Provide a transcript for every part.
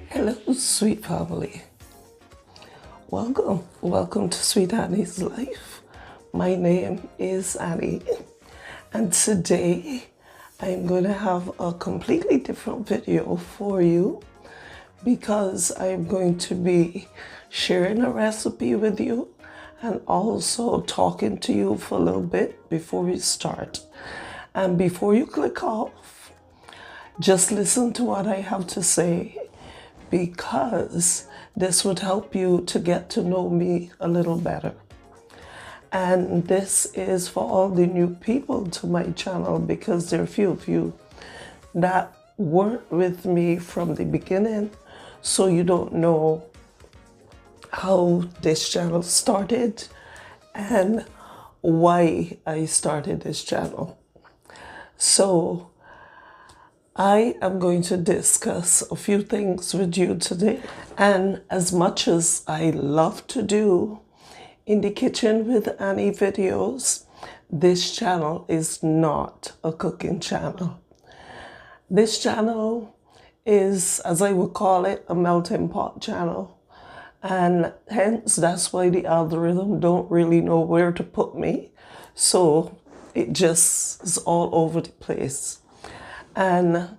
Hello, sweet family. Welcome to Sweet Annie's Life. My name is Annie, and today I'm going to have a completely different video for you because I'm going to be sharing a recipe with you and also talking to you for a little bit before we start. And before you click off, just listen to what I have to say, because this would help you to get to know me a little better. And this is for all the new people to my channel, because there are a few of you that weren't with me from the beginning, so you don't know how this channel started and why I started this channel. So I am going to discuss a few things with you today. And as much as I love to do in the kitchen with Annie videos, this channel is not a cooking channel. This channel is, as I would call it, a melting pot channel. And hence, that's why the algorithm don't really know where to put me. So it just is all over the place. And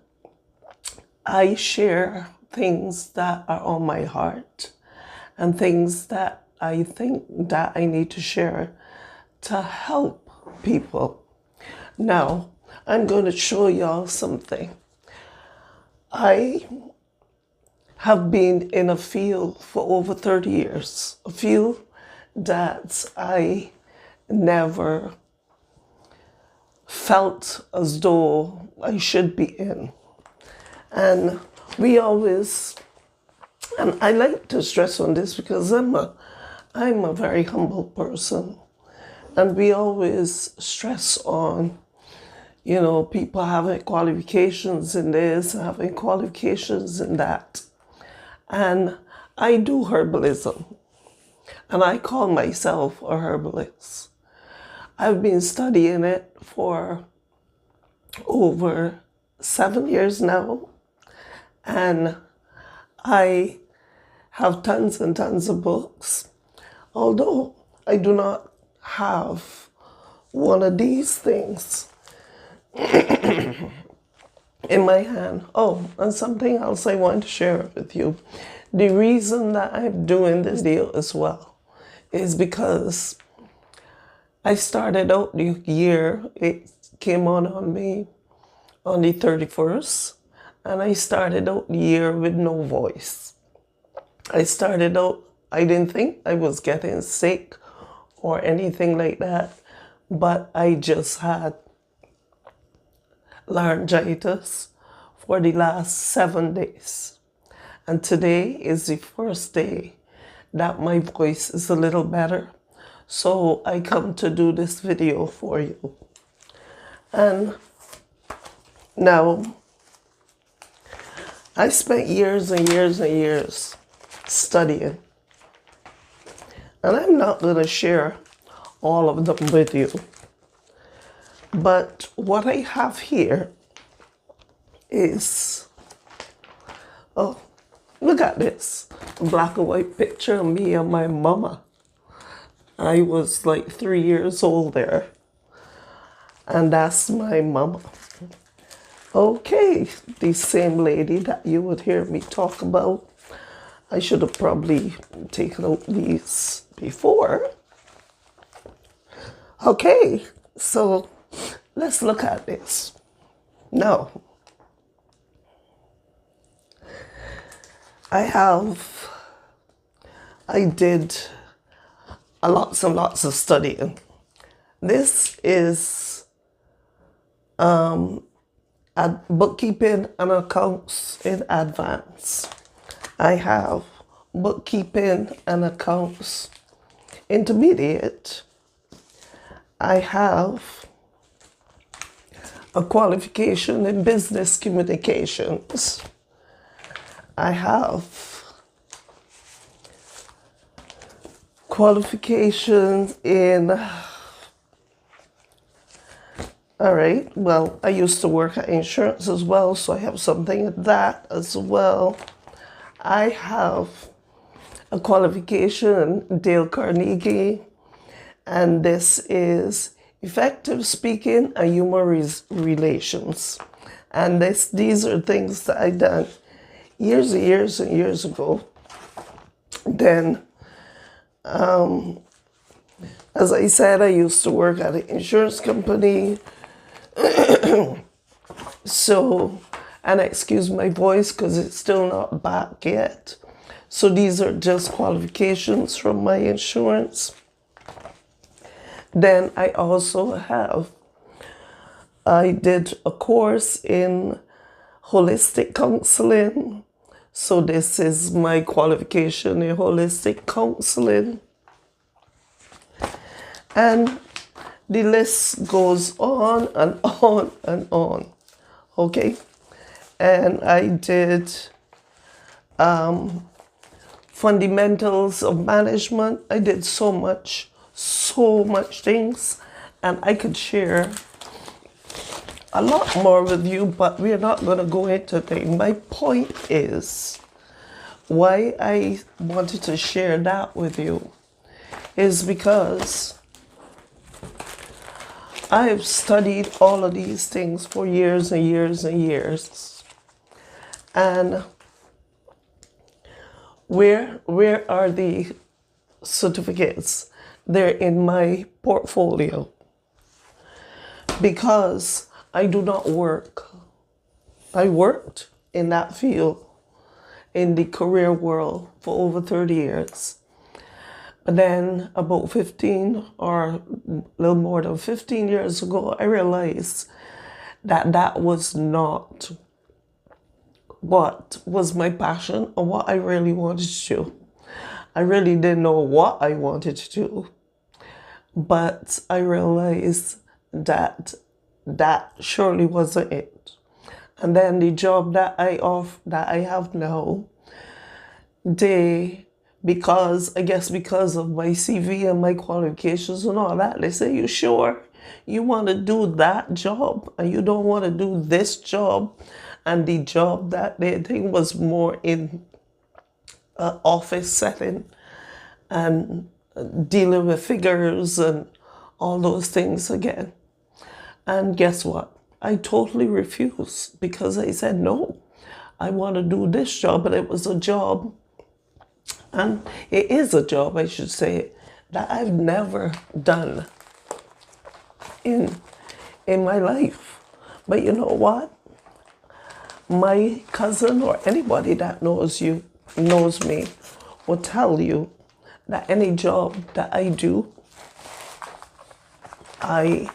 I share things that are on my heart and things that I think that I need to share to help people. Now, I'm going to show y'all something. I have been in a field for over 30 years, a field that I never felt as though I should be in. And we always, and I like to stress on this because I'm a very humble person. And we always stress on, people having qualifications in this, having qualifications in that. And I do herbalism. And I call myself a herbalist. I've been studying it for over 7 years now. And I have tons and tons of books, although I do not have one of these things in my hand. Oh, and something else I want to share with you. The reason that I'm doing this deal as well is because I started out the year, it came on me on the 31st. And I started out the year with no voice. I didn't think I was getting sick or anything like that, but I just had laryngitis for the last 7 days. And today is the first day that my voice is a little better. So I come to do this video for you. And now, I spent years and years and years studying. And I'm not going to share all of them with you. But what I have here is, oh, look at this. A black and white picture of me and my mama. I was like 3 years old there. And that's my mama. Okay, the same lady that you would hear me talk about. I should have probably taken out these before. Okay, so let's look at this. Now, I did lots and lots of studying. This is bookkeeping and accounts in advance. I have bookkeeping and accounts intermediate. I have a qualification in business communications. I have qualifications in All right. Well, I used to work at insurance as well, so I have something in that as well. I have a qualification, Dale Carnegie, and this is effective speaking and human relations. And these are things that I done years and years and years ago. Then, as I said, I used to work at an insurance company. So, and excuse my voice because it's still not back yet. So these are just qualifications from my insurance. Then I did a course in holistic counseling. So this is my qualification in holistic counseling. And the list goes on and on and on. Okay. And I did fundamentals of management. I did so much things, and I could share a lot more with you, but we're not going to go into things. My point is, why I wanted to share that with you is because I've studied all of these things for years and years and years. And where are the certificates? They're in my portfolio. Because I do not work. I worked in that field, in the career world, for over 30 years. But then about 15 or a little more than 15 years ago, I realized that that was not what was my passion or what I really wanted to do. I really didn't know what I wanted to do. But I realized that that surely wasn't it. And then the job that I have now, because of my CV and my qualifications and all that, they say, you sure you want to do that job and you don't want to do this job? And the job that they think was more in an office setting and dealing with figures and all those things again. And guess what? I totally refused because I said, no, I want to do this job. But it was a job, and it is a job, I should say, that I've never done in my life. But you know what? My cousin or anybody that knows me, will tell you that any job that I do, I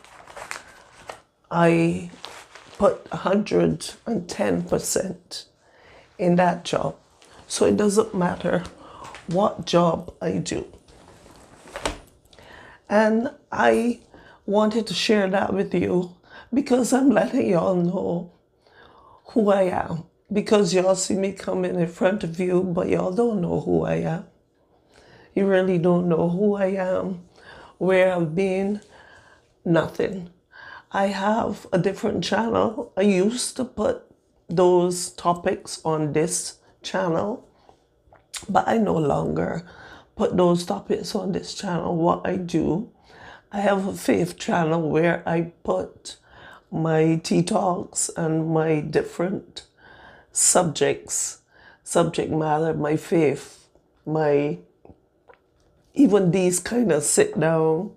put 110% in that job. So it doesn't matter what job I do. And I wanted to share that with you because I'm letting y'all know who I am. Because y'all see me coming in front of you, but y'all don't know who I am. You really don't know who I am, where I've been, nothing. I have a different channel. I used to put those topics on this channel, but I no longer put those topics on this channel. What I do, I have a faith channel where I put my tea talks and my different subject matter, my faith, even these kind of sit down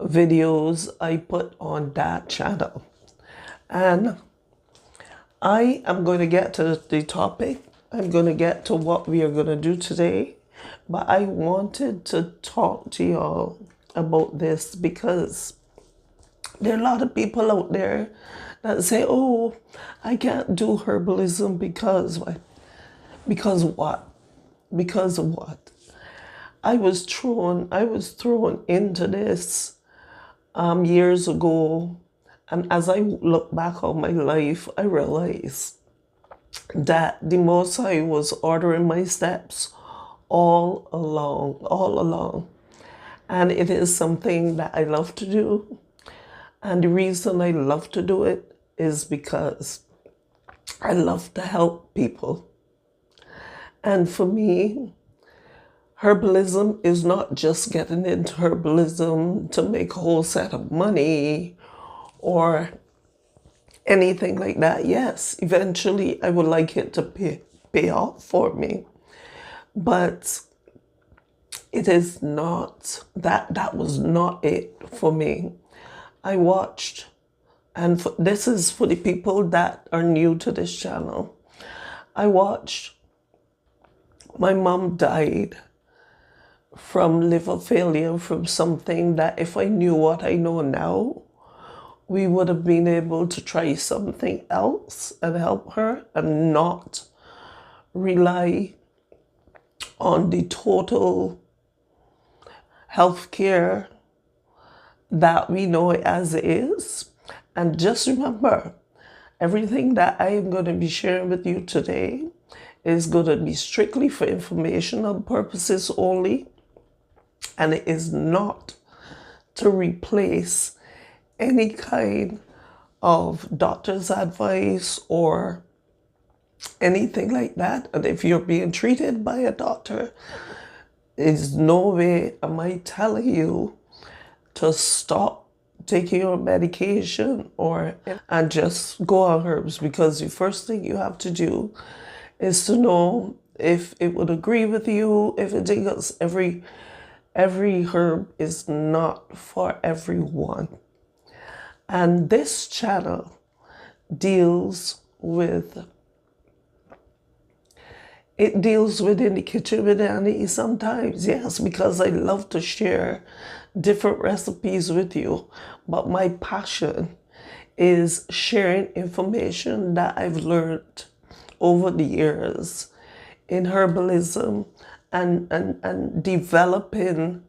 videos I put on that channel. And I am going to get to the topic. I'm going to get to what we are going to do today. But I wanted to talk to y'all about this because there are a lot of people out there that say, oh, I can't do herbalism because what? Because what? Because of what? I was thrown into this years ago, and as I look back on my life, I realized that the Most High was ordering my steps all along, and it is something that I love to do, And the reason I love to do it is because I love to help people. And for me, herbalism is not just getting into herbalism to make a whole set of money or anything like that. Yes, eventually I would like it to pay off for me. But it is not, that was not it for me. I watched, and this is for the people that are new to this channel. I watched, my mom died from liver failure, from something that if I knew what I know now, we would have been able to try something else and help her and not rely on the total healthcare that we know as is. And just remember, everything that I am going to be sharing with you today is going to be strictly for informational purposes only, and it is not to replace any kind of doctor's advice or anything like that. And if you're being treated by a doctor, there's no way am I telling you to stop taking your medication and just go on herbs, because the first thing you have to do is to know if it would agree with you, if it does. Every herb is not for everyone. And this channel deals with in the kitchen with Annie sometimes, yes, because I love to share different recipes with you. But my passion is sharing information that I've learned over the years in herbalism and developing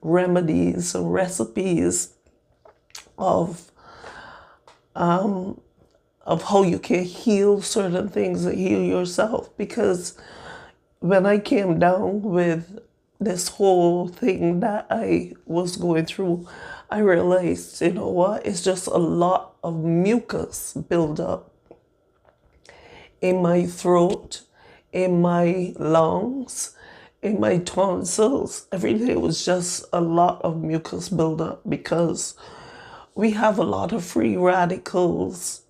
remedies and recipes of how you can heal certain things and heal yourself. Because when I came down with this whole thing that I was going through, I realized, you know what, it's just a lot of mucus buildup in my throat, in my lungs, in my tonsils. Everything was just a lot of mucus buildup because we have a lot of free radicals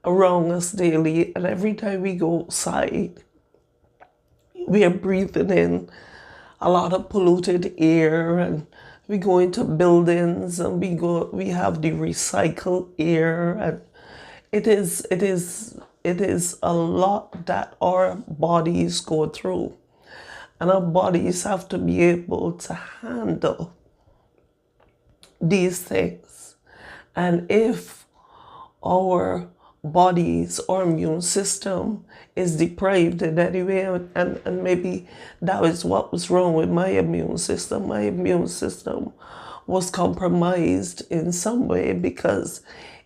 around us daily, and every time we go outside, we are breathing in a lot of polluted air, and we go into buildings and we have the recycled air, and it is a lot that our bodies go through, and our bodies have to be able to handle these things. And if our bodies or immune system is deprived in any way, and maybe that is what was wrong with my immune system. My immune system was compromised in some way because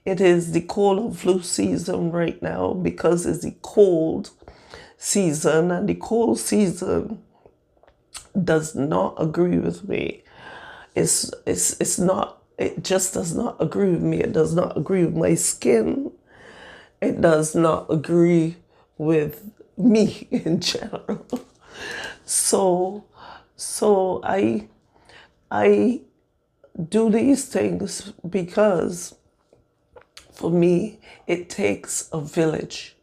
it is the cold and flu season right now, because it's the cold season, and the cold season does not agree with me. It's not, it just does not agree with me. It does not agree with my skin. It does not agree with me in general. So I do these things because for me, it takes a village.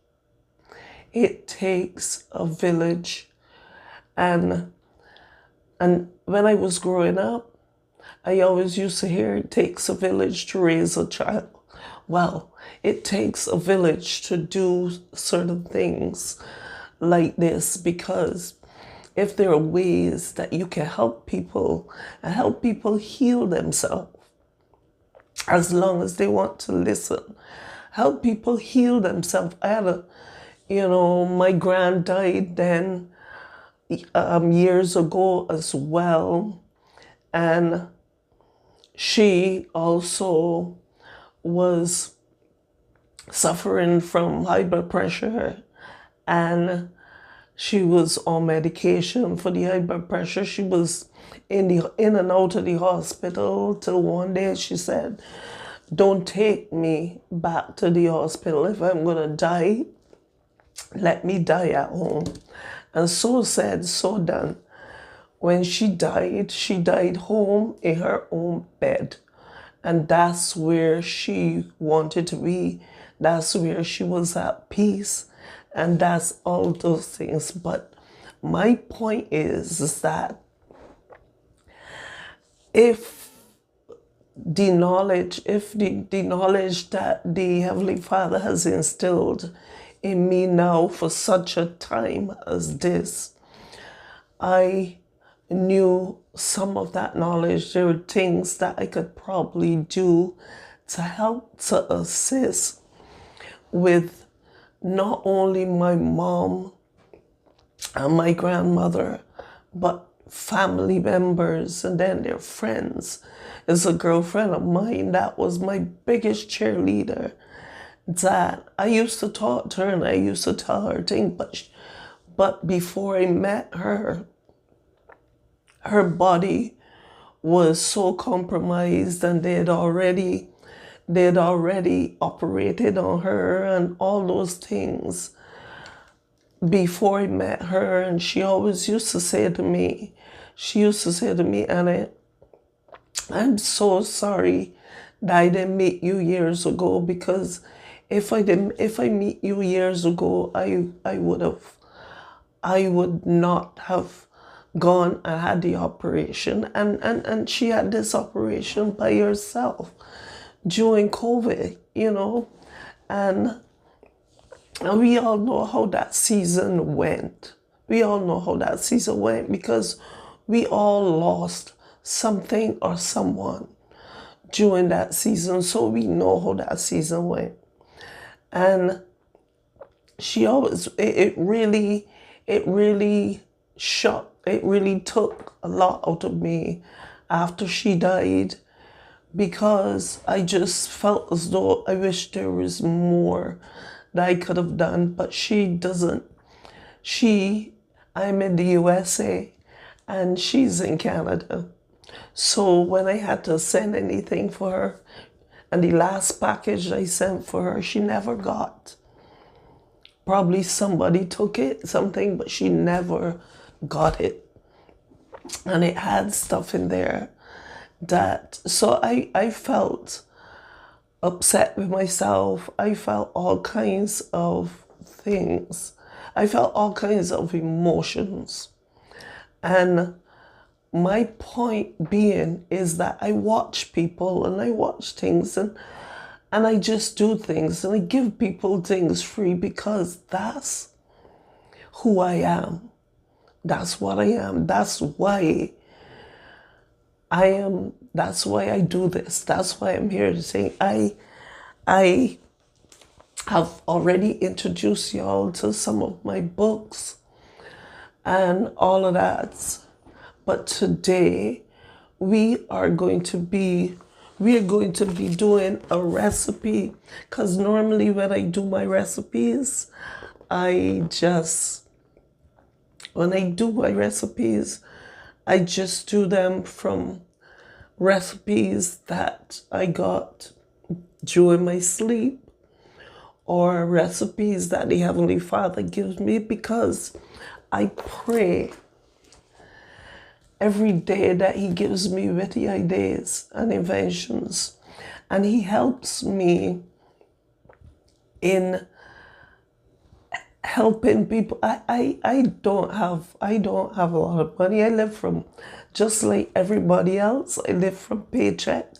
It takes a village. And when I was growing up, I always used to hear it takes a village to raise a child. Well, it takes a village to do certain things like this, because if there are ways that you can help people and help people heal themselves, as long as they want to listen, help people heal themselves. I had my grand died then years ago as well, and she also was suffering from high blood pressure, and She was on medication for the high blood pressure. She was in and out of the hospital till one day she said, "Don't take me back to the hospital. If I'm gonna die, let me die at home." And so said, so done. When she died home in her own bed. And that's where she wanted to be. That's where she was at peace. And that's all those things. But my point is that if the knowledge that the Heavenly Father has instilled in me now for such a time as this, I knew some of that knowledge. There were things that I could probably do to help to assist with not only my mom and my grandmother, but family members and then their friends. There's a girlfriend of mine that was my biggest cheerleader, that I used to talk to her and I used to tell her things, but before I met her, her body was so compromised and they had already operated on her and all those things before I met her. And she always used to say to me, "Anna, I'm so sorry that I didn't meet you years ago, because if I meet you years ago, I would not have gone and had the operation." And she had this operation by herself during COVID, and we all know how that season went. Because we all lost something or someone during that season. So we know how that season went. And she always, it really took a lot out of me after she died, because I just felt as though I wish there was more that I could have done, but she doesn't. I'm in the USA and she's in Canada. So when I had to send anything for her, and the last package I sent for her, she never got. Probably somebody took it, something, but she never got it. And it had stuff in there so I felt upset with myself. I felt all kinds of things. I felt all kinds of emotions. And my point being is that I watch people and I watch things and I just do things and I give people things free, because that's who I am. That's what I am. That's why I do this. That's why I'm here to say I have already introduced y'all to some of my books and all of that. But today we are going to be doing a recipe, because normally when I do my recipes, I just do them from recipes that I got during my sleep, or recipes that the Heavenly Father gives me, because I pray every day that He gives me witty ideas and inventions, and He helps me in helping people. I don't have a lot of money. I live from, just like everybody else, I live from paycheck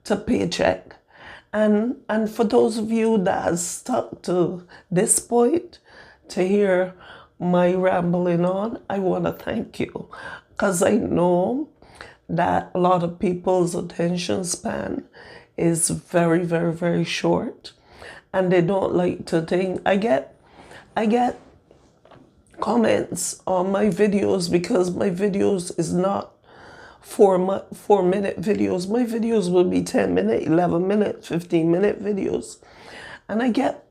to paycheck. And for those of you that has stuck to this point to hear my rambling on, I want to thank you, because I know that a lot of people's attention span is very, very, very short, and they don't like to think. I get comments on my videos, because my videos is not 4-minute videos. My videos will be 10-minute, 11-minute, 15-minute videos. And I get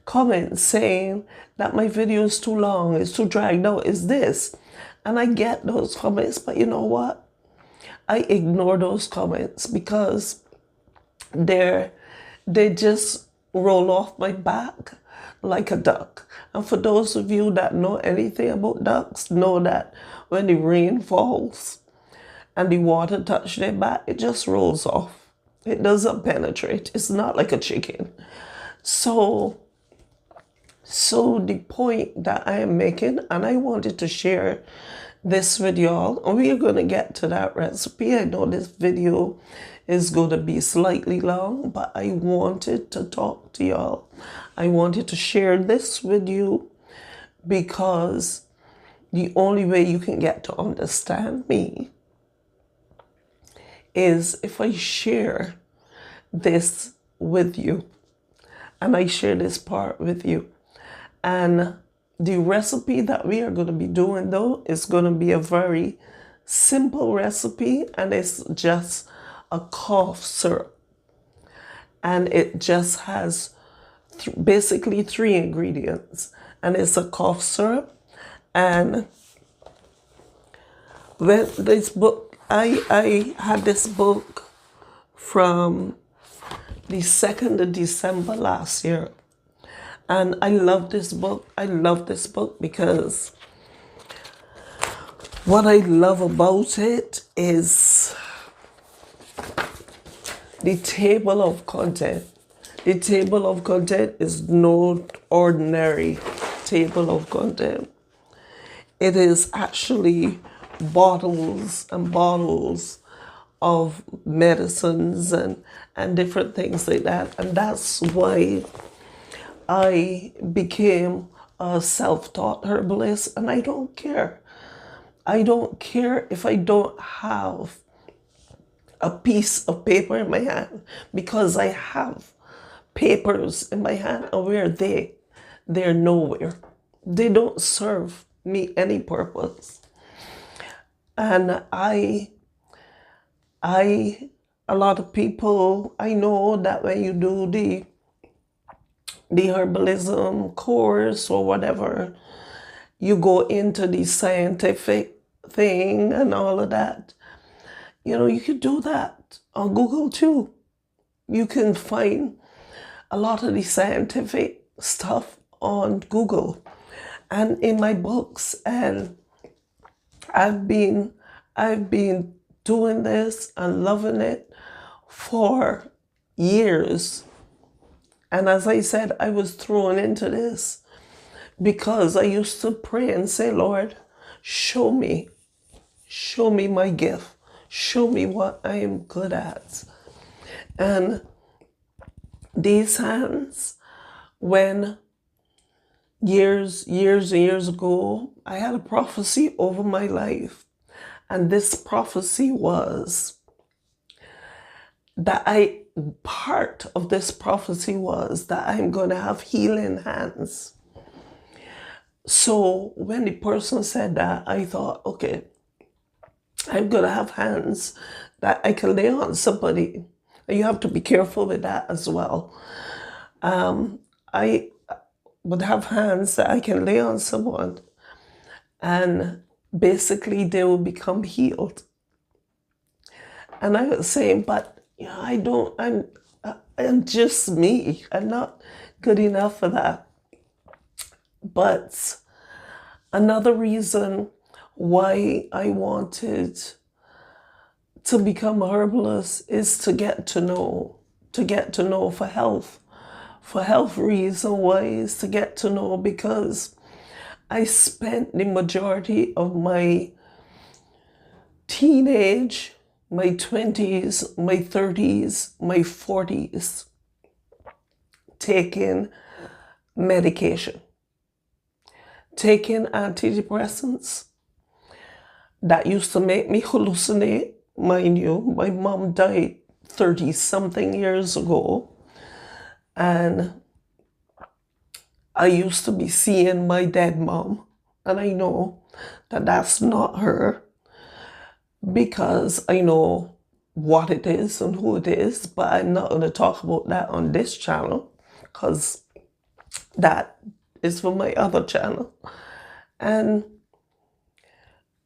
comments saying that my video is too long, it's too dragged out, it's this. And I get those comments, but you know what? I ignore those comments because they just roll off my back like a duck. And for those of you that know anything about ducks, know that when the rain falls and the water touch their back, it just rolls off. It doesn't penetrate. It's not like a chicken. So the point that I am making, and I wanted to share this with y'all, and we are going to get to that recipe. I know this video is going to be slightly long, but I wanted to talk to y'all. I wanted to share this with you because the only way you can get to understand me is if I share this with you, and I share this part with you. And the recipe that we are going to be doing, though, is going to be a very simple recipe, and it's just a cough syrup. And it just has basically 3 ingredients, and it's a cough syrup. And when this book, I had this book from the 2nd of December last year. And I love this book. I love this book because what I love about it is the table of content. The table of content is no ordinary table of content. It is actually bottles and bottles of medicines and different things like that. And that's why I became a self-taught herbalist, and I don't care. I don't care if I don't have a piece of paper in my hand, because I have papers in my hand, and where they're nowhere. They don't serve me any purpose. And a lot of people, I know that when you do the herbalism course or whatever, you go into the scientific thing and all of that. You know, you could do that on Google too. You can find a lot of the scientific stuff on Google and in my books. And I've been doing this and loving it for years. And as I said, I was thrown into this because I used to pray and say, Lord, show me my gift. Show me what I am good at. And these hands, when years and years ago, I had a prophecy over my life. And this prophecy was that part of this prophecy was that I'm going to have healing hands. So when the person said that, I thought, okay, I'm going to have hands that I can lay on somebody. And you have to be careful with that as well. I would have hands that I can lay on someone, and basically they will become healed. And I was saying, but I'm just me. I'm not good enough for that. But another reason why I wanted to become a herbalist is to get to know for health reason wise, to get to know, because I spent the majority of my teenage, my 20s, my 30s, my 40s taking medication, taking antidepressants that used to make me hallucinate. Mind you, my mom died 30-something years ago, and I used to be seeing my dead mom, and I know that that's not her, because I know what it is and who it is, but I'm not going to talk about that on this channel, because That is for my other channel. And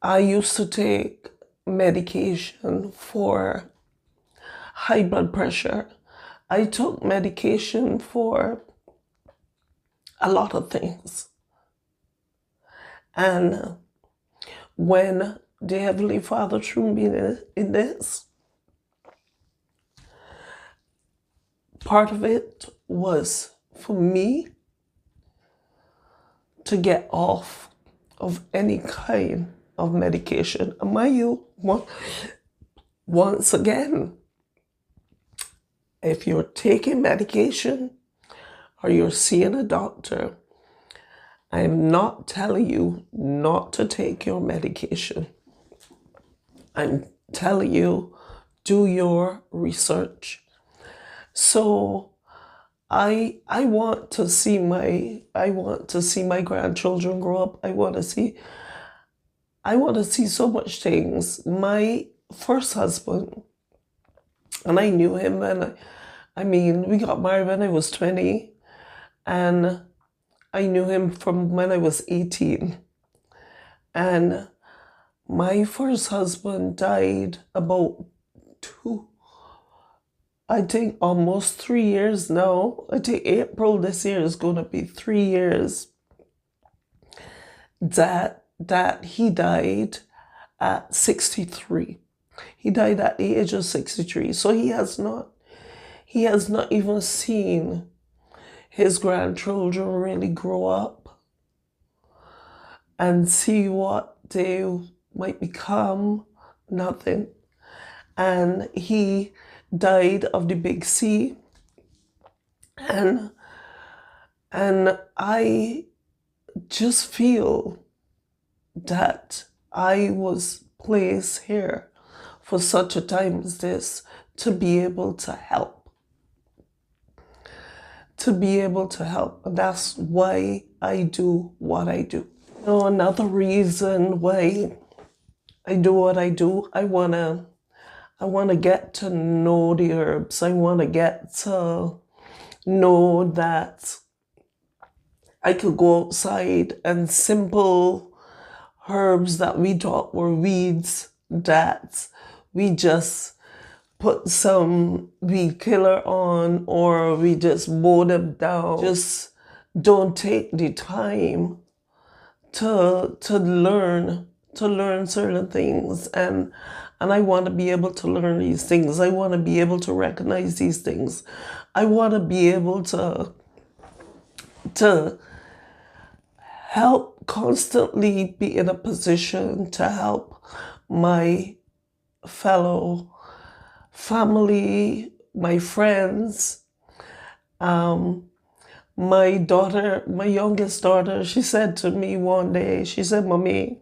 I used to take medication for high blood pressure. I took medication for a lot of things. And when the Heavenly Father threw me in this, part of it was for me to get off of any kind of medication. And mind you, once again, if you're taking medication or you're seeing a doctor, I am not telling you not to take your medication. I'm telling you, do your research. So I want to see my grandchildren grow up. I want to see so much things. My first husband, and I knew him, and we got married when I was 20, and I knew him from when I was 18. And my first husband died about almost 3 years now. I think April this year is going to be 3 years that he died at 63. He died at the age of 63. So he has not even seen his grandchildren really grow up and see what they might become. Nothing. And he died of the big C. And I just feel that I was placed here for such a time as this to be able to help. And that's why I do what I do. Another reason why I do what I do, I wanna get to know the herbs. I wanna get to know that I could go outside and simple herbs that we thought were weeds, that we just put some weed killer on, or we just mow them down. Just don't take the time to learn certain things. And I want to be able to learn these things. I want to be able to recognize these things. I want to be able to help, constantly be in a position to help my fellow family, my friends. My youngest daughter, she said to me one day, she said, "Mommy,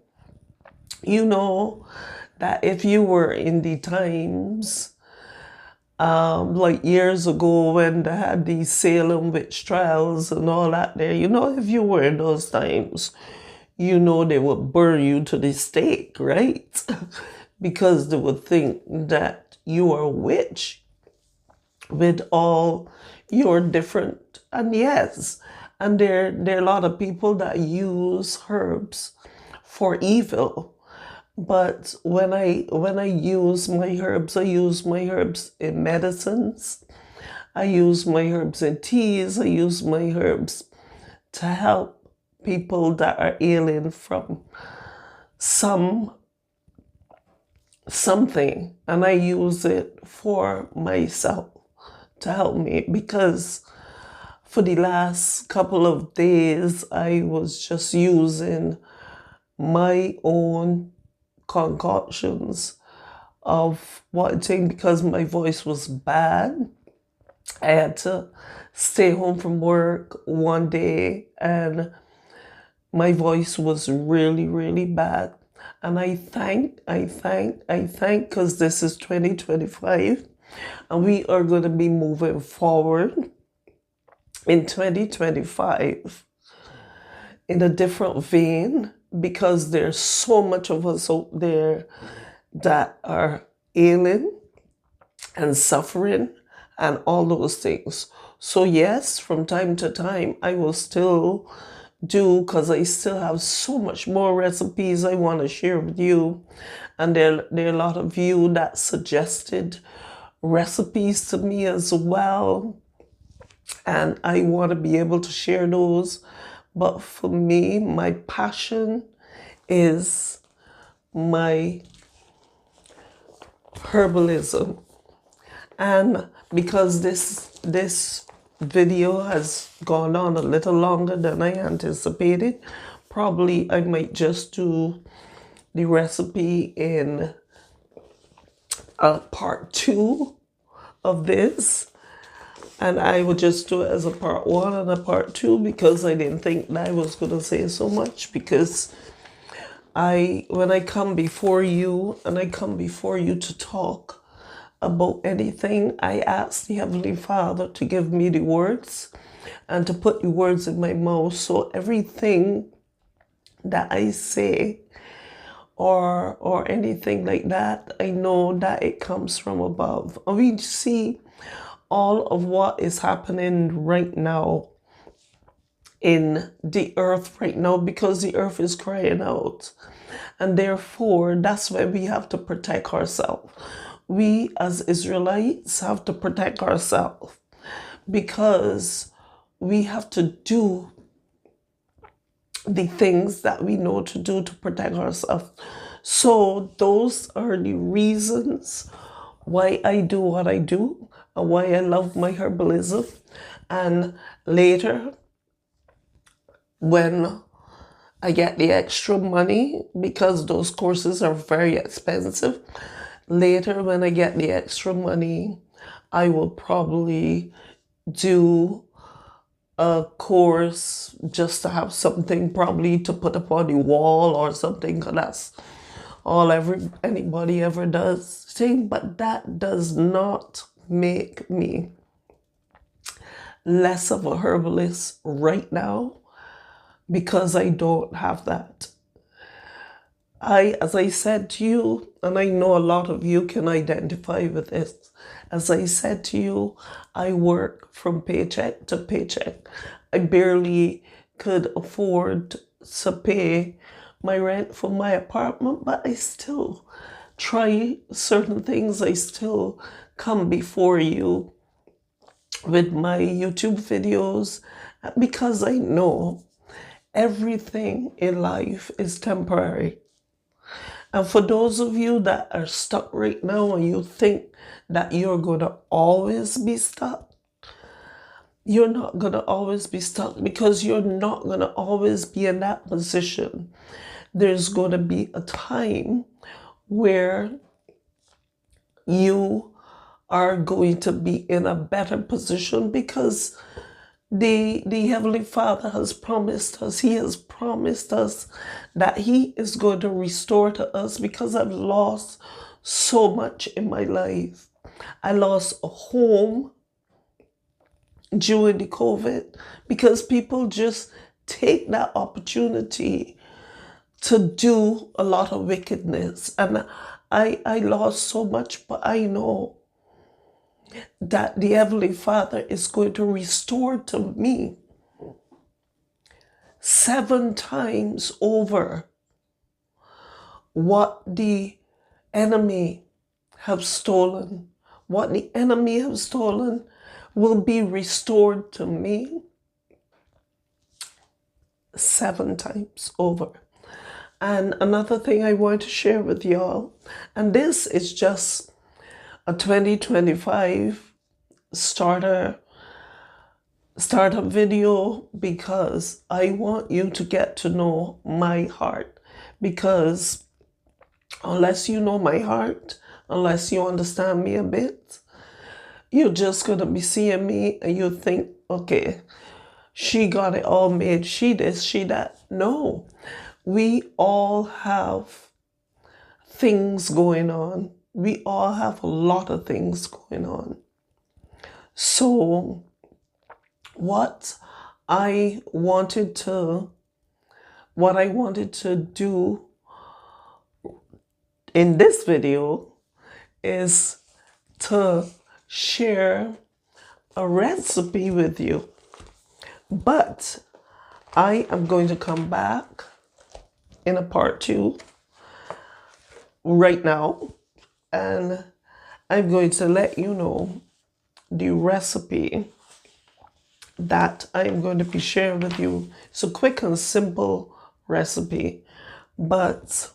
you know that if you were in the times, like years ago when they had these Salem witch trials and all that there, if you were in those times, they would burn you to the stake, right? Because they would think that you are a witch with all your different, and yes, and there are a lot of people that use herbs for evil. But when I use my herbs, I use my herbs in medicines. I use my herbs in teas. I use my herbs to help people that are ailing from something, and I use it for myself to help me, because for the last couple of days I was just using my own concoctions of what thing, because my voice was bad. I had to stay home from work one day and my voice was really, really bad. And I thank, because this is 2025 and we are going to be moving forward in 2025 in a different vein, because there's so much of us out there that are ailing and suffering and all those things. So yes, from time to time, I will still do, because I still have so much more recipes I want to share with you. And there are a lot of you that suggested recipes to me as well. And I want to be able to share those. But for me, my passion is my herbalism. And because this video has gone on a little longer than I anticipated, probably I might just do the recipe in part 2 of this, and I would just do it as a part 1 and a part 2, because I didn't think that I was going to say so much. Because when I come before you, and I come before you to talk about anything, I ask the Heavenly Father to give me the words and to put the words in my mouth. So everything that I say or anything like that, I know that it comes from above. And we see all of what is happening right now in the earth right now, because the earth is crying out. And therefore, that's why we have to protect ourselves. We as Israelites have to protect ourselves, because we have to do the things that we know to do to protect ourselves. So those are the reasons why I do what I do and why I love my herbalism. And later, when I get the extra money, because those courses are very expensive, later when I get the extra money, I will probably do a course just to have something probably to put up on the wall or something, because that's all anybody ever does thing. But that does not make me less of a herbalist right now, because I don't have that. As I said to you, and I know a lot of you can identify with this, as I said to you, I work from paycheck to paycheck. I barely could afford to pay my rent for my apartment, but I still try certain things. I still come before you with my YouTube videos, because I know everything in life is temporary. And for those of you that are stuck right now and you think that you're going to always be stuck, you're not going to always be stuck, because you're not going to always be in that position. There's going to be a time where you are going to be in a better position, because the Heavenly Father has promised us. He has promised us that He is going to restore to us, because I've lost so much in my life. I lost a home during the COVID, because people just take that opportunity to do a lot of wickedness. And I lost so much, but I know that the Heavenly Father is going to restore to me 7 times over what the enemy have stolen. What the enemy have stolen will be restored to me 7 times over. And another thing I want to share with y'all, and this is just a 2025 startup video, because I want you to get to know my heart. Because unless you know my heart, unless you understand me a bit, you're just going to be seeing me and you think, okay, she got it all made, she this, she that. No, we all have things going on. We all have a lot of things going on. So what I wanted to do in this video is to share a recipe with you, but I am going to come back in a part 2 right now, and I'm going to let you know the recipe that I'm going to be sharing with you. It's a quick and simple recipe, but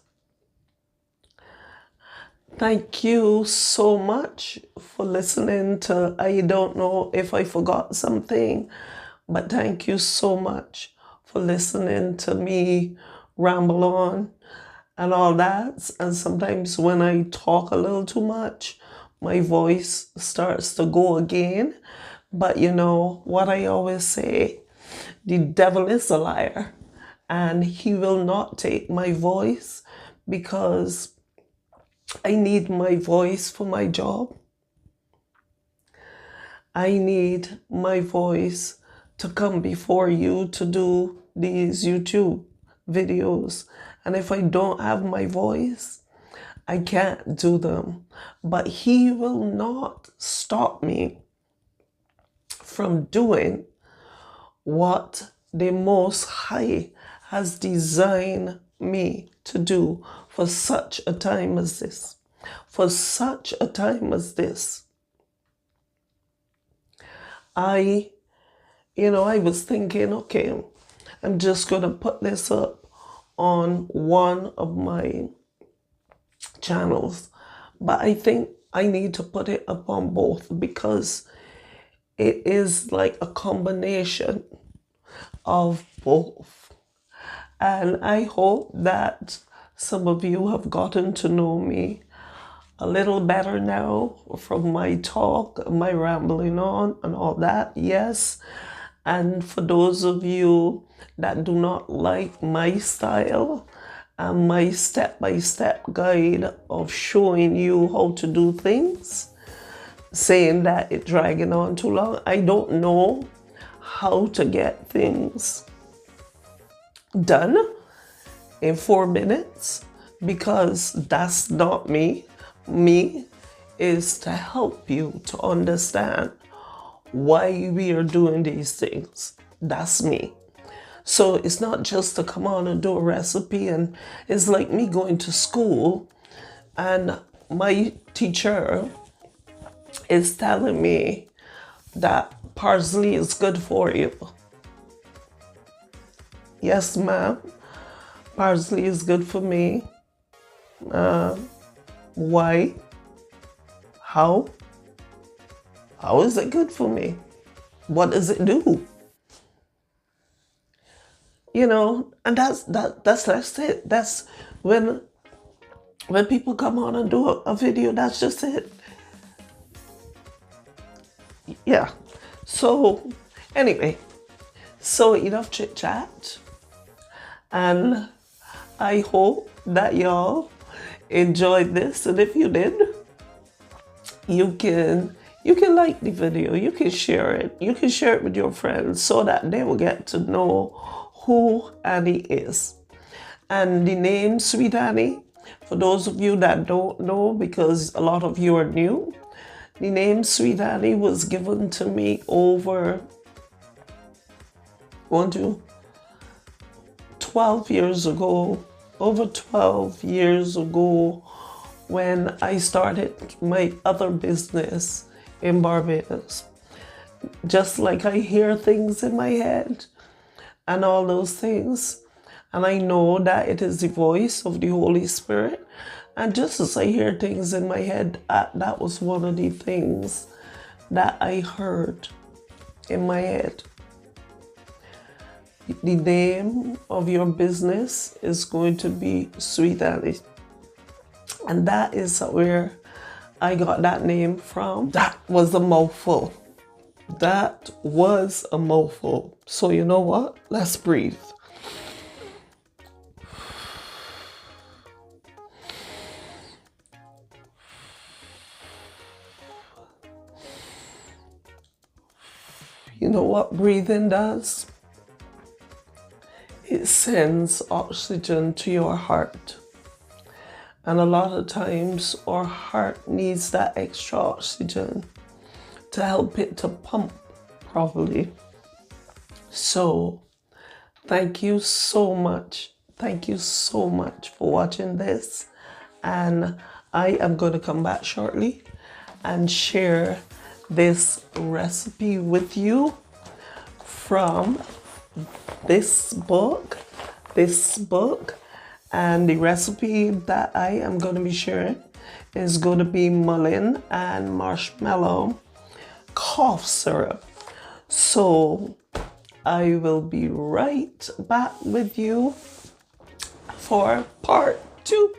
thank you so much for listening to, I don't know if I forgot something, but thank you so much for listening to me ramble on and all that. And sometimes when I talk a little too much, my voice starts to go again. But you know what I always say, the devil is a liar, and he will not take my voice, because I need my voice for my job. I need my voice to come before you to do these YouTube videos. And if I don't have my voice, I can't do them. But he will not stop me from doing what the Most High has designed me to do for such a time as this. For such a time as this. I was thinking, okay, I'm just going to put this up on one of my channels. But I think I need to put it up on both, because it is like a combination of both. And I hope that some of you have gotten to know me a little better now from my talk, my rambling on and all that, yes. And for those of you that do not like my style and my step-by-step guide of showing you how to do things, saying that it's dragging on too long, I don't know how to get things done in 4 minutes, because that's not me. Me is to help you to understand why we are doing these things. That's me. So it's not just to come on and do a recipe, and it's like me going to school and my teacher is telling me that parsley is good for you. Yes, ma'am, parsley is good for me. Why? How? How is it good for me? What does it do? You know, and that's it. That's when people come on and do a video, that's just it. Yeah. So anyway, so enough chit chat, and I hope that y'all enjoyed this. And if you did, you can like the video, you can share it with your friends, so that they will get to know who Annie is. And the name Sweet Annie, for those of you that don't know, because a lot of you are new, the name Sweet Annie was given to me over 12 years ago. Over 12 years ago, when I started my other business in Barbados. Just like I hear things in my head and all those things, and I know that it is the voice of the Holy Spirit. And just as I hear things in my head, that was one of the things that I heard in my head. The name of your business is going to be Sweet Annie. And that is where I got that name from. That was a mouthful. That was a mouthful. So you know what? Let's breathe. You know what breathing does? It sends oxygen to your heart. And a lot of times our heart needs that extra oxygen to help it to pump properly. So thank you so much. Thank you so much for watching this. And I am going to come back shortly and share this recipe with you from this book. And the recipe that I am going to be sharing is going to be mullein and marshmallow cough syrup. So I will be right back with you for part 2.